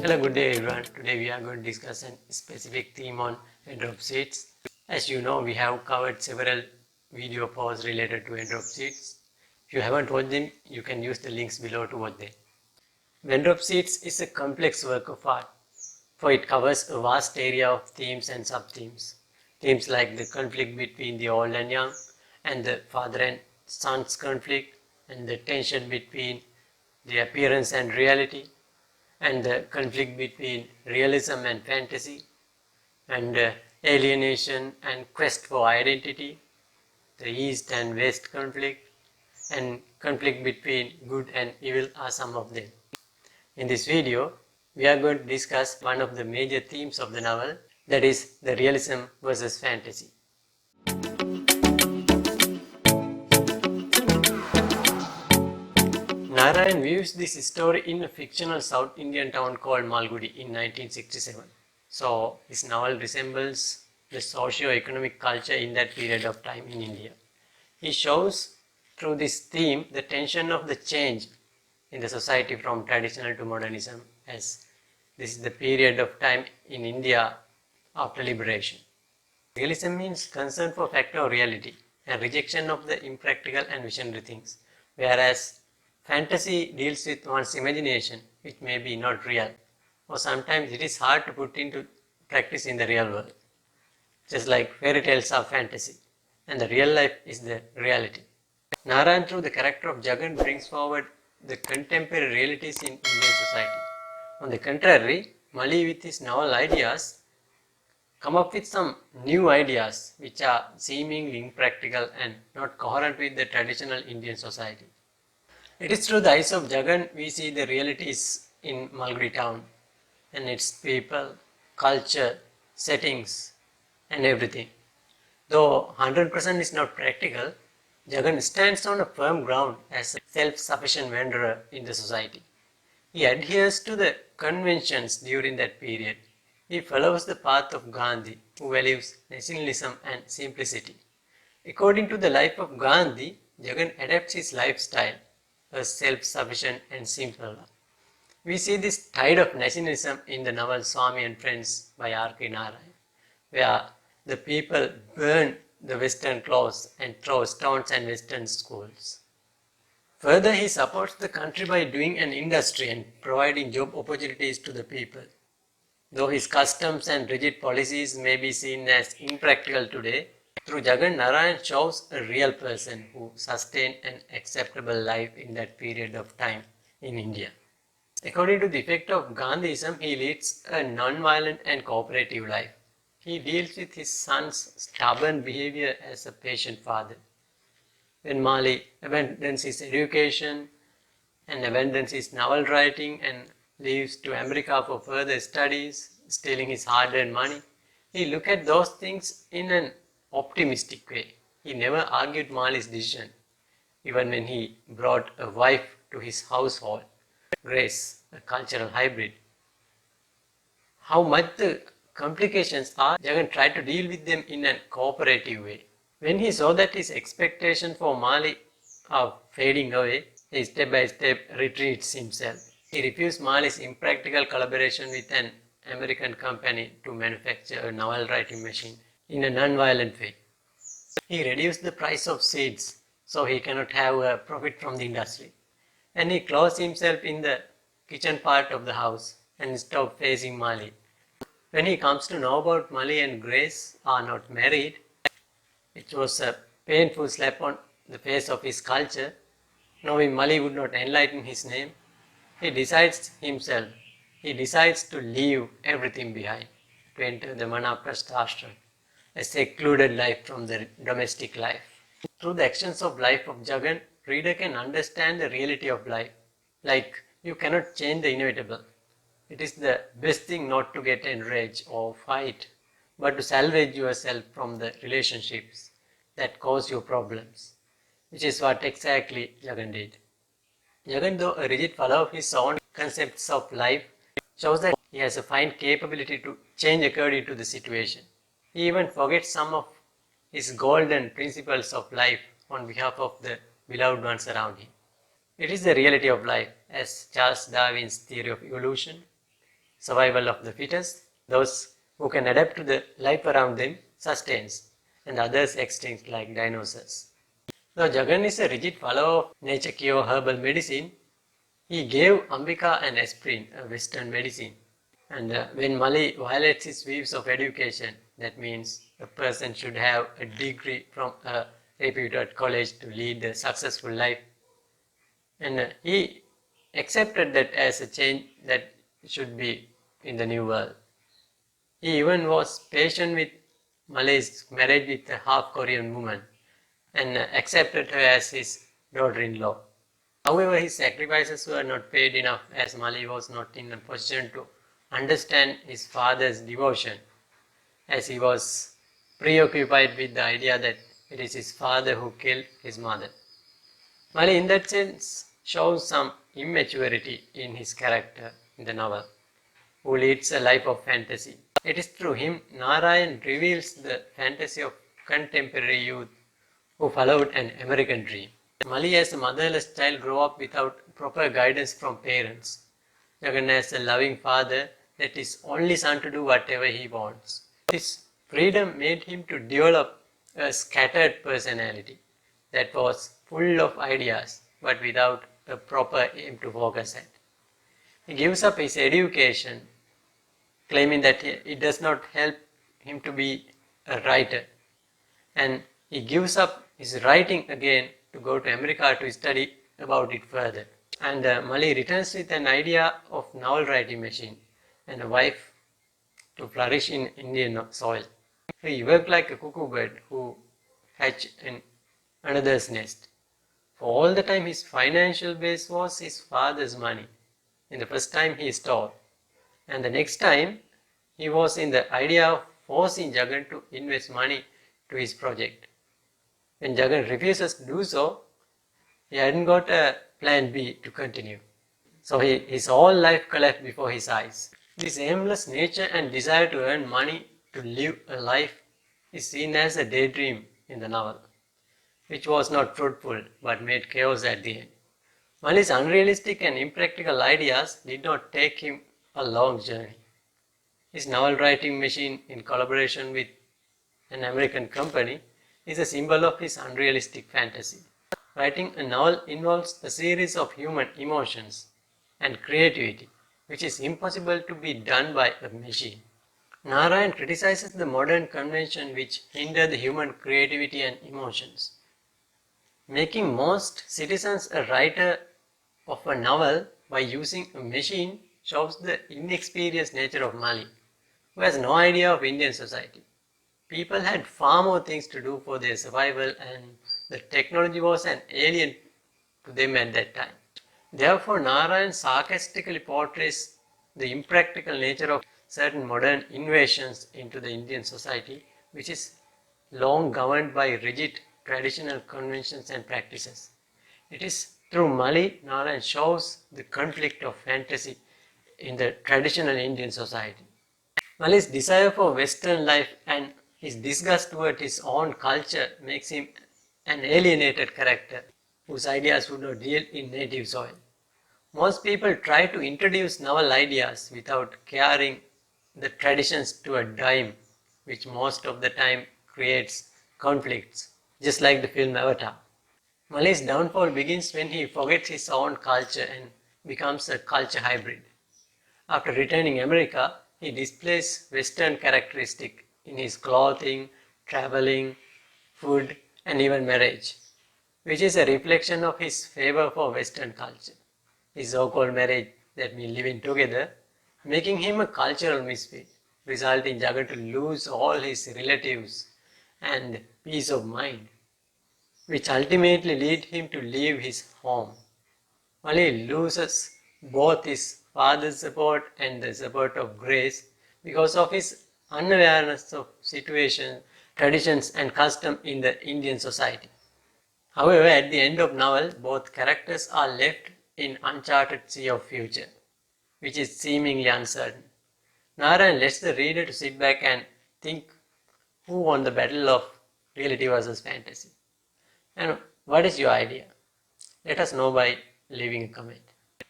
Hello, good day everyone. Today we are going to discuss a specific theme on airdrop seeds. As you know, we have covered several video posts related to airdrop seeds. If you haven't watched them, you can use the links below to watch them. Airdrop seeds is a complex work of art, for it covers a vast area of themes and sub-themes. Themes like the conflict between the old and young, and the father and son's conflict, and the tension between the appearance and reality, and the conflict between realism and fantasy, and alienation and quest for identity, the East and West conflict, and conflict between good and evil are some of them. In this video, we are going to discuss one of the major themes of the novel, that is the realism versus fantasy. Narayan views this story in a fictional South Indian town called Malgudi in 1967. So, his novel resembles the socio-economic culture in that period of time in India. He shows through this theme the tension of the change in the society from traditional to modernism, as this is the period of time in India after liberation. Realism means concern for fact or reality and rejection of the impractical and visionary things, whereas fantasy deals with one's imagination, which may be not real, or sometimes it is hard to put into practice in the real world. Just like fairy tales are fantasy, and the real life is the reality. Narayan, through the character of Jagan, brings forward the contemporary realities in Indian society. On the contrary, Mali, with his novel ideas, come up with some new ideas which are seemingly impractical and not coherent with the traditional Indian society. It is through the eyes of Jagan we see the realities in Malgudi town and its people, culture, settings and everything. Though 100% is not practical, Jagan stands on a firm ground as a self-sufficient wanderer in the society. He adheres to the conventions during that period. He follows the path of Gandhi, who values nationalism and simplicity. According to the life of Gandhi, Jagan adapts his lifestyle as self-sufficient and simple. We see this tide of nationalism in the novel Swami and Friends by R.K.Narayan, where the people burn the Western clothes and throw stones at Western schools. Further, he supports the country by doing an industry and providing job opportunities to the people. Though his customs and rigid policies may be seen as impractical today, through Jagan, Narayan shows a real person who sustained an acceptable life in that period of time in India. According to the effect of Gandhism, he leads a non-violent and cooperative life. He deals with his son's stubborn behavior as a patient father. When Mali abandons his education and abandons his novel writing and leaves to America for further studies, stealing his hard-earned money, he looked at those things in an optimistic way. He never argued Mali's decision, even when he brought a wife to his household, Grace, a cultural hybrid. How much the complications are, Jagan tried to deal with them in a cooperative way. When he saw that his expectations for Mali are fading away, he step by step retreats himself. He refused Mali's impractical collaboration with an American company to manufacture a novel writing machine in a non-violent way. He reduced the price of seeds so he cannot have a profit from the industry. And he closed himself in the kitchen part of the house and stopped facing Mali. When he comes to know about Mali and Grace are not married, it was a painful slap on the face of his culture. Knowing Mali would not enlighten his name, he decides to leave everything behind, to enter the Manaprastha ashram, a secluded life from the domestic life. Through the actions of life of Jagan, reader can understand the reality of life. Like, you cannot change the inevitable. It is the best thing not to get enraged or fight, but to salvage yourself from the relationships that cause you problems, which is what exactly Jagan did. Jagan, though a rigid follower of his own concepts of life, shows that he has a fine capability to change according to the situation. He even forgets some of his golden principles of life on behalf of the beloved ones around him. It is the reality of life, as Charles Darwin's theory of evolution survival of the fittest, those who can adapt to the life around them sustains, and others extinct like dinosaurs. Though Jagan is a rigid follower of nature cure herbal medicine, he gave Ambika an aspirin, a Western medicine. And when Mali violates his views of education, that means a person should have a degree from a reputed college to lead a successful life. And he accepted that as a change that should be in the new world. He even was patient with Malay's marriage with a half Korean woman and accepted her as his daughter-in-law. However, his sacrifices were not paid enough as Mali was not in a position to understand his father's devotion, as he was preoccupied with the idea that it is his father who killed his mother. Mali in that sense shows some immaturity in his character in the novel, who leads a life of fantasy. It is through him Narayan reveals the fantasy of contemporary youth who followed an American dream. Mali as a motherless child grew up without proper guidance from parents. Jagan as a loving father let his only son to do whatever he wants. This freedom made him to develop a scattered personality that was full of ideas but without a proper aim to focus at. He gives up his education, claiming that it does not help him to be a writer, and he gives up his writing again to go to America to study about it further. And Mali returns with an idea of novel writing machine and a wife to flourish in Indian soil. He worked like a cuckoo bird who hatched in another's nest. For all the time his financial base was his father's money. In the first time he stole, and the next time he was in the idea of forcing Jagan to invest money to his project. When Jagan refuses to do so, he hadn't got a plan B to continue. So his whole life collapsed before his eyes. This aimless nature and desire to earn money to live a life is seen as a daydream in the novel, which was not fruitful but made chaos at the end. Mali's unrealistic and impractical ideas did not take him a long journey. His novel writing machine, in collaboration with an American company, is a symbol of his unrealistic fantasy. Writing a novel involves a series of human emotions and creativity, which is impossible to be done by a machine. Narayan criticizes the modern convention which hinder the human creativity and emotions. Making most citizens a writer of a novel by using a machine shows the inexperienced nature of Mali, who has no idea of Indian society. People had far more things to do for their survival, and the technology was an alien to them at that time. Therefore, Narayan sarcastically portrays the impractical nature of certain modern innovations into the Indian society, which is long governed by rigid traditional conventions and practices. It is through Mali, Narayan shows the conflict of fantasy in the traditional Indian society. Mali's desire for Western life and his disgust toward his own culture makes him an alienated character whose ideas would not deal in native soil. Most people try to introduce novel ideas without caring the traditions to a dime, which most of the time creates conflicts, just like the film Avatar. Mali's downfall begins when he forgets his own culture and becomes a culture hybrid. After returning America, he displays Western characteristics in his clothing, traveling, food, and even marriage, which is a reflection of his favor for Western culture. His so-called marriage that means living together, making him a cultural misfit, resulting in Jagan to lose all his relatives and peace of mind, which ultimately lead him to leave his home. Mali loses both his father's support and the support of Grace because of his unawareness of situation, traditions and custom in the Indian society. However, at the end of novel, both characters are left in uncharted sea of future, which is seemingly uncertain. Narayan lets the reader to sit back and think who won the battle of reality versus fantasy. And what is your idea? Let us know by leaving a comment.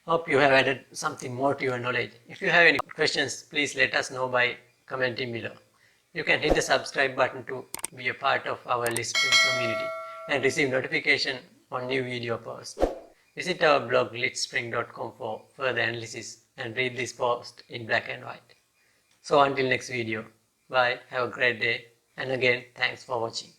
Hope you have added something more to your knowledge. If you have any questions, please let us know by commenting below. You can hit the subscribe button to be a part of our Litspring community and receive notification on new video posts. Visit our blog litspring.com for further analysis and read this post in black and white. So until next video, bye, have a great day, and again thanks for watching.